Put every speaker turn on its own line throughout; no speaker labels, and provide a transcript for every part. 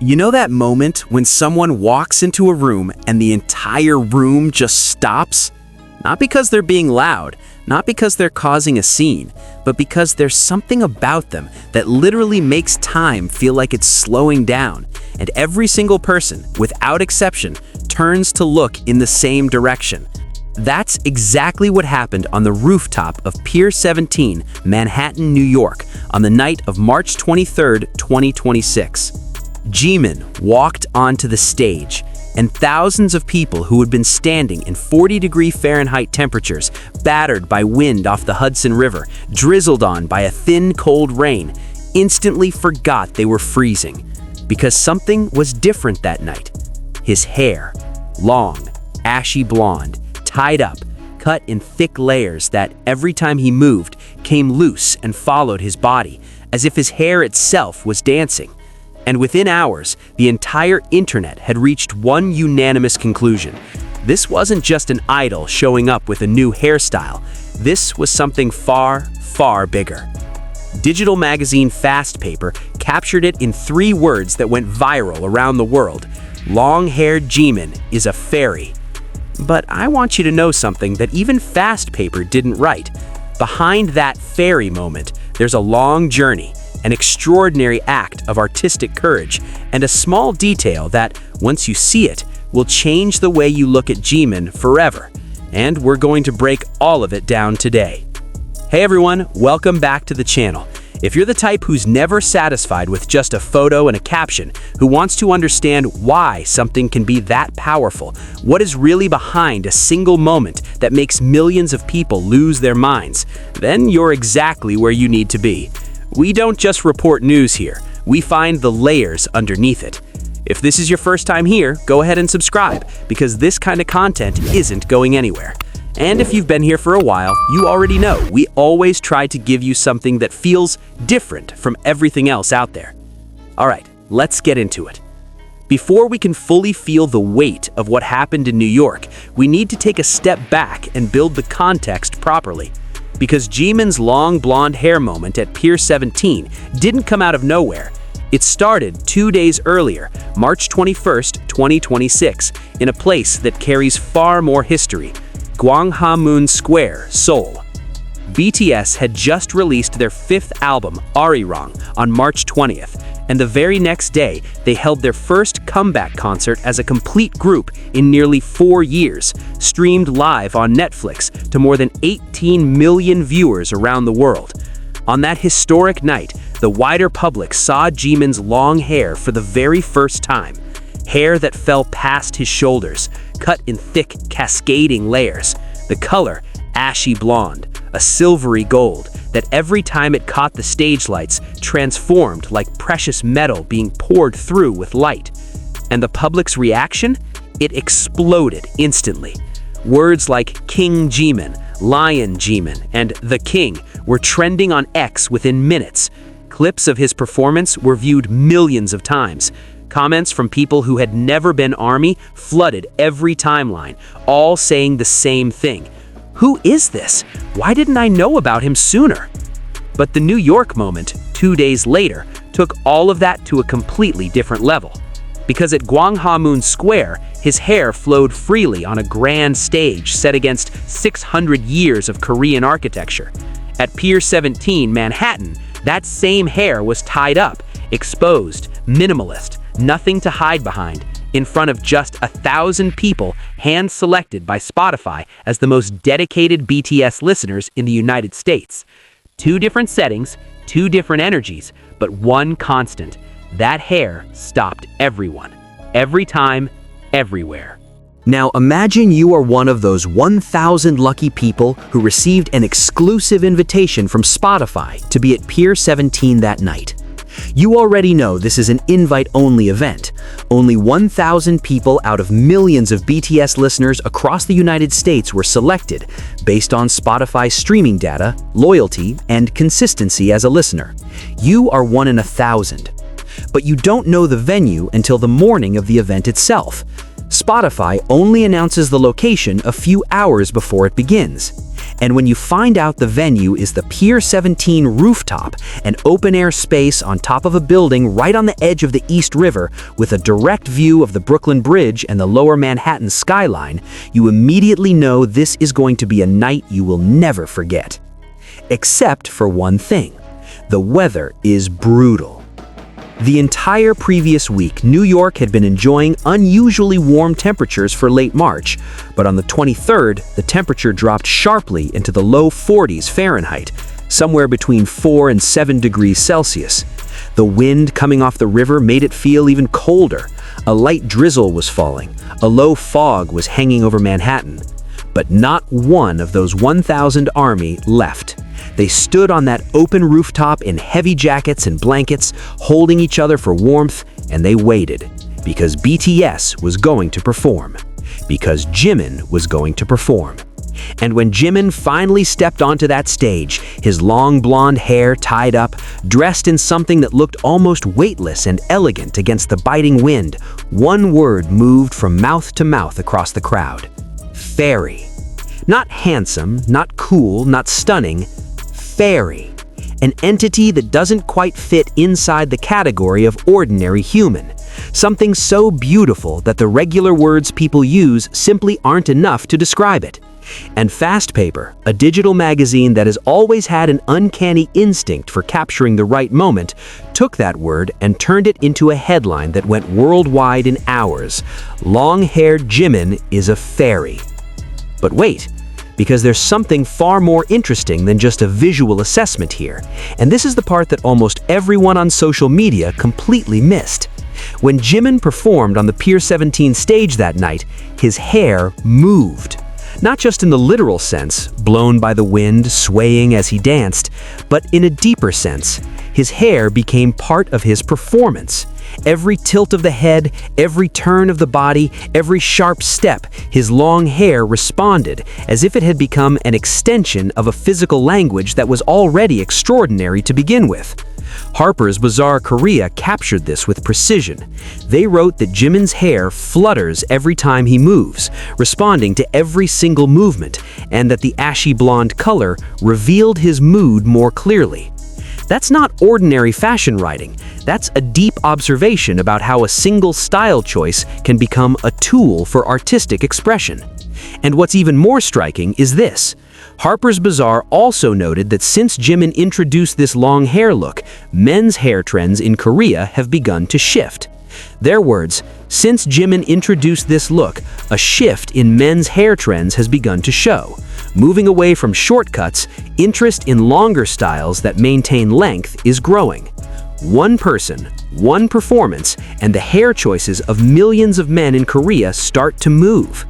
You know that moment when someone walks into a room and the entire room just stops? Not because they're being loud, not because they're causing a scene, but because there's something about them that literally makes time feel like it's slowing down, and every single person, without exception, turns to look in the same direction. That's exactly what happened on the rooftop of Pier 17, Manhattan, New York, on the night of March 23, 2026. Jimin walked onto the stage, and thousands of people who had been standing in 40-degree Fahrenheit temperatures, battered by wind off the Hudson River, drizzled on by a thin, cold rain, instantly forgot they were freezing. Because something was different that night. His hair, long, ashy blonde, tied up, cut in thick layers that, every time he moved, came loose and followed his body, as if his hair itself was dancing. And within hours, the entire internet had reached one unanimous conclusion. This wasn't just an idol showing up with a new hairstyle. This was something far, far bigger. Digital magazine Fast Paper captured it in 3 words that went viral around the world. Long-haired Jimin is a fairy. But I want you to know something that even Fast Paper didn't write. Behind that fairy moment, there's a long journey, an extraordinary act of artistic courage, and a small detail that, once you see it, will change the way you look at Jimin forever. And we're going to break all of it down today. Hey everyone, welcome back to the channel. If you're the type who's never satisfied with just a photo and a caption, who wants to understand why something can be that powerful, what is really behind a single moment that makes millions of people lose their minds, then you're exactly where you need to be. We don't just report news here, we find the layers underneath it. If this is your first time here, go ahead and subscribe, because this kind of content isn't going anywhere. And if you've been here for a while, you already know we always try to give you something that feels different from everything else out there. Alright, let's get into it. Before we can fully feel the weight of what happened in New York, we need to take a step back and build the context properly. Because Jimin's long blonde hair moment at Pier 17 didn't come out of nowhere. It started 2 days earlier, March 21st, 2026, in a place that carries far more history, Gwanghwamun Square, Seoul. BTS had just released their 5th album, Arirang, on March 20th, and the very next day, they held their first comeback concert as a complete group in nearly 4 years, streamed live on Netflix to more than 18 million viewers around the world. On that historic night, the wider public saw Jimin's long hair for the very first time. Hair that fell past his shoulders, cut in thick, cascading layers. The color, ashy blonde, a silvery gold, that every time it caught the stage lights, transformed like precious metal being poured through with light. And the public's reaction? It exploded instantly. Words like King Jimin, Lion Jimin, and The King were trending on X within minutes. Clips of his performance were viewed millions of times. Comments from people who had never been ARMY flooded every timeline, all saying the same thing. Who is this? Why didn't I know about him sooner? But the New York moment, 2 days later, took all of that to a completely different level. Because at Gwanghwamun Square, his hair flowed freely on a grand stage set against 600 years of Korean architecture. At Pier 17, Manhattan, that same hair was tied up, exposed, minimalist, nothing to hide behind, in front of just 1,000 people hand-selected by Spotify as the most dedicated BTS listeners in the United States. 2 different settings, 2 different energies, but one constant. That hair stopped everyone. Every time, everywhere.
Now imagine you are one of those 1,000 lucky people who received an exclusive invitation from Spotify to be at Pier 17 that night. You already know this is an invite-only event. Only 1,000 people out of millions of BTS listeners across the United States were selected based on Spotify's streaming data, loyalty, and consistency as a listener. You are 1 in 1,000. But you don't know the venue until the morning of the event itself. Spotify only announces the location a few hours before it begins. And when you find out the venue is the Pier 17 rooftop, an open-air space on top of a building right on the edge of the East River with a direct view of the Brooklyn Bridge and the lower Manhattan skyline, you immediately know this is going to be a night you will never forget. Except for one thing. The weather is brutal. The entire previous week, New York had been enjoying unusually warm temperatures for late March, but on the 23rd, the temperature dropped sharply into the low 40s Fahrenheit, somewhere between 4 and 7 degrees Celsius. The wind coming off the river made it feel even colder. A light drizzle was falling. A low fog was hanging over Manhattan. But not one of those 1,000 army left. They stood on that open rooftop in heavy jackets and blankets, holding each other for warmth, and they waited. Because BTS was going to perform. Because Jimin was going to perform. And when Jimin finally stepped onto that stage, his long blonde hair tied up, dressed in something that looked almost weightless and elegant against the biting wind, one word moved from mouth to mouth across the crowd. Fairy. Not handsome, not cool, not stunning. Fairy. An entity that doesn't quite fit inside the category of ordinary human. Something so beautiful that the regular words people use simply aren't enough to describe it. And Fast Paper, a digital magazine that has always had an uncanny instinct for capturing the right moment, took that word and turned it into a headline that went worldwide in hours. Long-haired Jimin is a fairy. But wait, because there's something far more interesting than just a visual assessment here. And this is the part that almost everyone on social media completely missed. When Jimin performed on the Pier 17 stage that night, his hair moved. Not just in the literal sense, blown by the wind, swaying as he danced, but in a deeper sense. His hair became part of his performance. Every tilt of the head, every turn of the body, every sharp step, his long hair responded, as if it had become an extension of a physical language that was already extraordinary to begin with. Harper's Bazaar Korea captured this with precision. They wrote that Jimin's hair flutters every time he moves, responding to every single movement, and that the ashy blonde color revealed his mood more clearly. That's not ordinary fashion writing. That's a deep observation about how a single style choice can become a tool for artistic expression. And what's even more striking is this. Harper's Bazaar also noted that since Jimin introduced this long hair look, men's hair trends in Korea have begun to shift. Their words, since Jimin introduced this look, a shift in men's hair trends has begun to show. Moving away from shortcuts, interest in longer styles that maintain length is growing. One person, one performance, and the hair choices of millions of men in Korea start to move.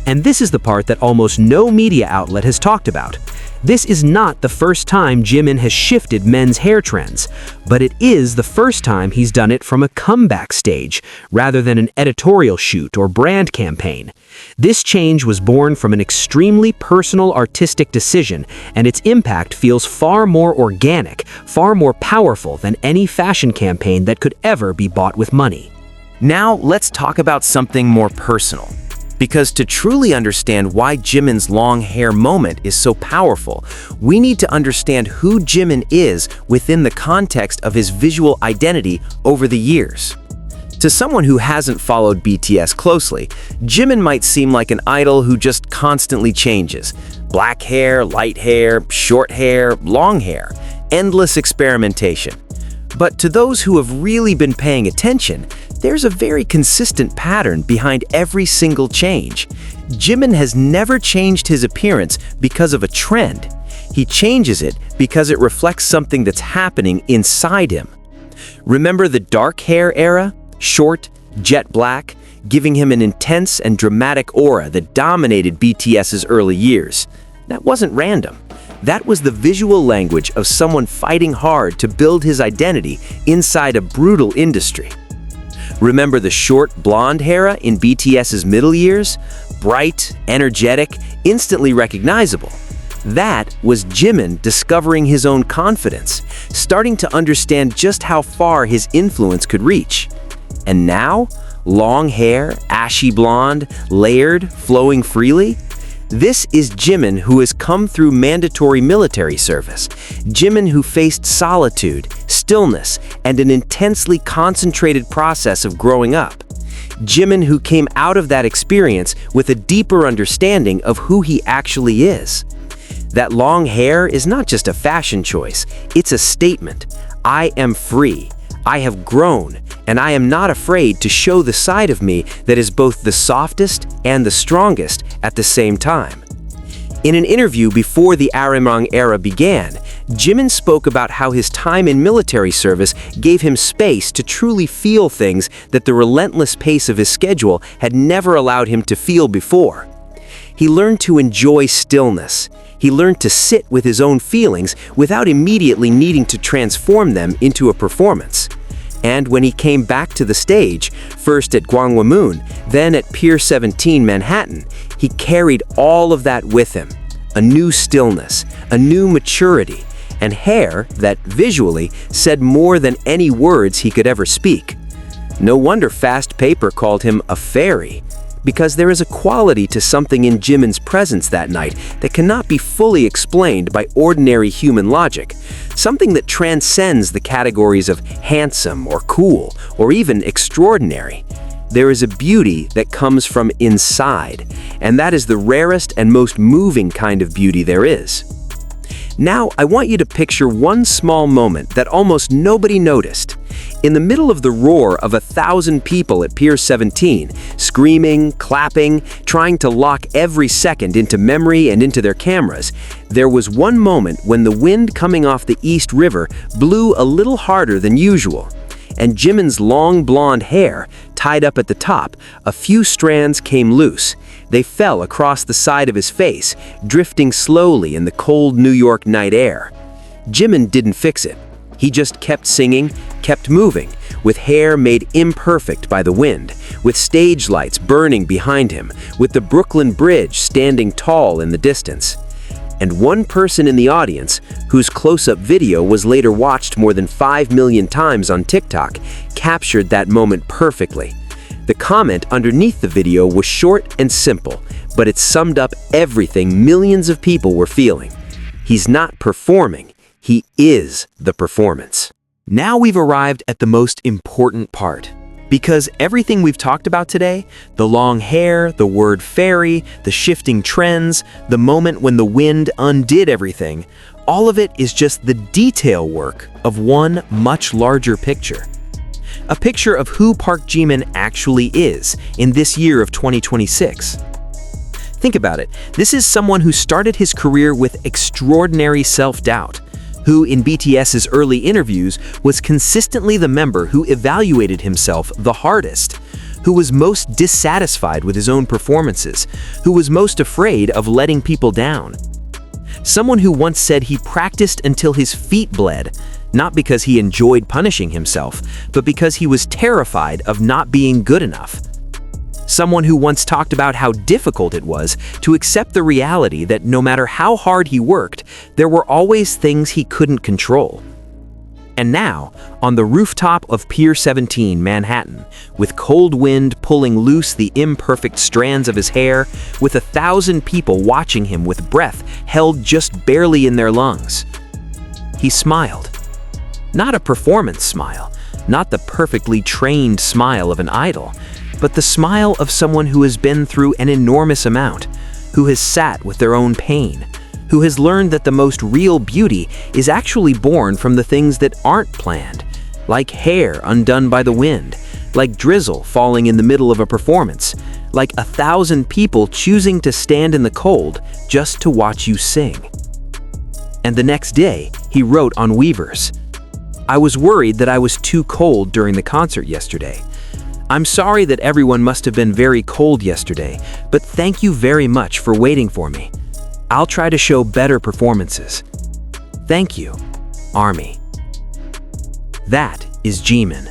And this is the part that almost no media outlet has talked about. This is not the first time Jimin has shifted men's hair trends, but it is the first time he's done it from a comeback stage, rather than an editorial shoot or brand campaign. This change was born from an extremely personal artistic decision, and its impact feels far more organic, far more powerful than any fashion campaign that could ever be bought with money.
Now let's talk about something more personal. Because to truly understand why Jimin's long hair moment is so powerful, we need to understand who Jimin is within the context of his visual identity over the years. To someone who hasn't followed BTS closely, Jimin might seem like an idol who just constantly changes. Black hair, light hair, short hair, long hair, endless experimentation. But to those who have really been paying attention, there's a very consistent pattern behind every single change. Jimin has never changed his appearance because of a trend. He changes it because it reflects something that's happening inside him. Remember the dark hair era? Short, jet black, giving him an intense and dramatic aura that dominated BTS's early years. That wasn't random. That was the visual language of someone fighting hard to build his identity inside a brutal industry. Remember the short blonde hair in BTS's middle years? Bright, energetic, instantly recognizable. That was Jimin discovering his own confidence, starting to understand just how far his influence could reach. And now, long hair, ashy blonde, layered, flowing freely?
This is Jimin, who has come through mandatory military service. Jimin, who faced solitude, stillness, and an intensely concentrated process of growing up. Jimin, who came out of that experience with a deeper understanding of who he actually is. That long hair is not just a fashion choice, it's a statement. I am free. I have grown, and I am not afraid to show the side of me that is both the softest and the strongest at the same time. In an interview before the Arirang era began, Jimin spoke about how his time in military service gave him space to truly feel things that the relentless pace of his schedule had never allowed him to feel before. He learned to enjoy stillness. He learned to sit with his own feelings without immediately needing to transform them into a performance. And when he came back to the stage, first at Gwanghwamun, then at Pier 17 Manhattan, he carried all of that with him. A new stillness, a new maturity, and hair that, visually, said more than any words he could ever speak. No wonder Fast Paper called him a fairy, because there is a quality to something in Jimin's presence that night that cannot be fully explained by ordinary human logic, something that transcends the categories of handsome or cool or even extraordinary. There is a beauty that comes from inside, and that is the rarest and most moving kind of beauty there is. Now, I want you to picture one small moment that almost nobody noticed. In the middle of the roar of 1,000 people at Pier 17, screaming, clapping, trying to lock every second into memory and into their cameras, there was one moment when the wind coming off the East River blew a little harder than usual. And Jimin's long blonde hair, tied up at the top, a few strands came loose. They fell across the side of his face, drifting slowly in the cold New York night air. Jimin didn't fix it. He just kept singing, kept moving, with hair made imperfect by the wind, with stage lights burning behind him, with the Brooklyn Bridge standing tall in the distance. And one person in the audience, whose close-up video was later watched more than 5 million times on TikTok, captured that moment perfectly. The comment underneath the video was short and simple, but it summed up everything millions of people were feeling. He's not performing, he is the performance.
Now we've arrived at the most important part. Because everything we've talked about today, the long hair, the word fairy, the shifting trends, the moment when the wind undid everything, all of it is just the detail work of one much larger picture. A picture of who Park Jimin actually is in this year of 2026. Think about it. This is someone who started his career with extraordinary self-doubt, who in BTS's early interviews was consistently the member who evaluated himself the hardest, who was most dissatisfied with his own performances, who was most afraid of letting people down. Someone who once said he practiced until his feet bled, not because he enjoyed punishing himself, but because he was terrified of not being good enough. Someone who once talked about how difficult it was to accept the reality that no matter how hard he worked, there were always things he couldn't control. And now, on the rooftop of Pier 17, Manhattan, with cold wind pulling loose the imperfect strands of his hair, with 1,000 people watching him with breath held just barely in their lungs, he smiled. Not a performance smile, not the perfectly trained smile of an idol, but the smile of someone who has been through an enormous amount, who has sat with their own pain, who has learned that the most real beauty is actually born from the things that aren't planned, like hair undone by the wind, like drizzle falling in the middle of a performance, like 1,000 people choosing to stand in the cold just to watch you sing. And the next day, he wrote on Weavers, "I was worried that I was too cold during the concert yesterday. I'm sorry that everyone must have been very cold yesterday, but thank you very much for waiting for me. I'll try to show better performances. Thank you, Army." That is Jimin.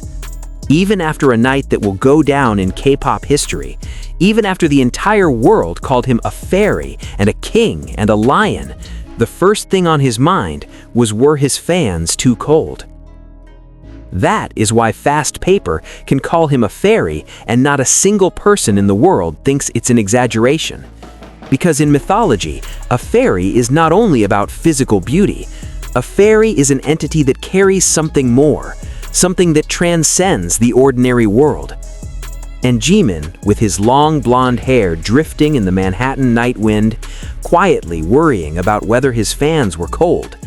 Even after a night that will go down in K-pop history, even after the entire world called him a fairy and a king and a lion, the first thing on his mind was, were his fans too cold? That is why Fast Paper can call him a fairy and not a single person in the world thinks it's an exaggeration.
Because in mythology, a fairy is not only about physical beauty. A fairy is an entity that carries something more, something that transcends the ordinary world. And Jimin, with his long blonde hair drifting in the Manhattan night wind, quietly worrying about whether his fans were cold,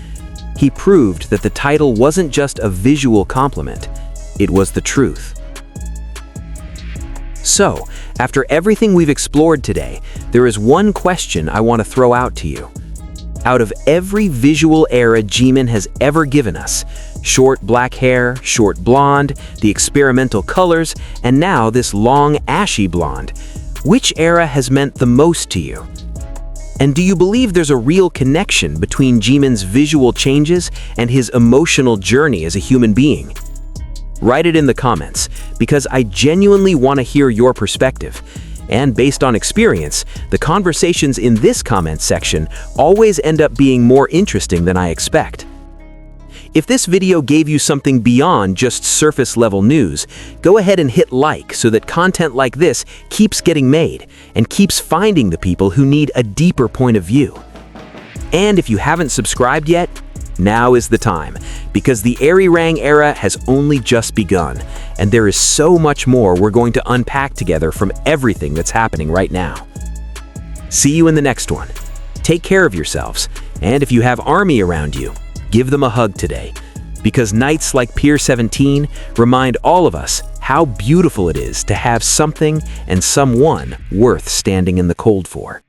he proved that the title wasn't just a visual compliment, it was the truth. So, after everything we've explored today, there is one question I want to throw out to you. Out of every visual era Jimin has ever given us, short black hair, short blonde, the experimental colors, and now this long ashy blonde, which era has meant the most to you? And do you believe there's a real connection between Jimin's visual changes and his emotional journey as a human being? Write it in the comments, because I genuinely want to hear your perspective. And based on experience, the conversations in this comment section always end up being more interesting than I expect. If this video gave you something beyond just surface-level news, go ahead and hit like so that content like this keeps getting made and keeps finding the people who need a deeper point of view. And if you haven't subscribed yet, now is the time, because the Arirang era has only just begun, and there is so much more we're going to unpack together from everything that's happening right now. See you in the next one. Take care of yourselves, and if you have ARMY around you, give them a hug today, because nights like Pier 17 remind all of us how beautiful it is to have something and someone worth standing in the cold for.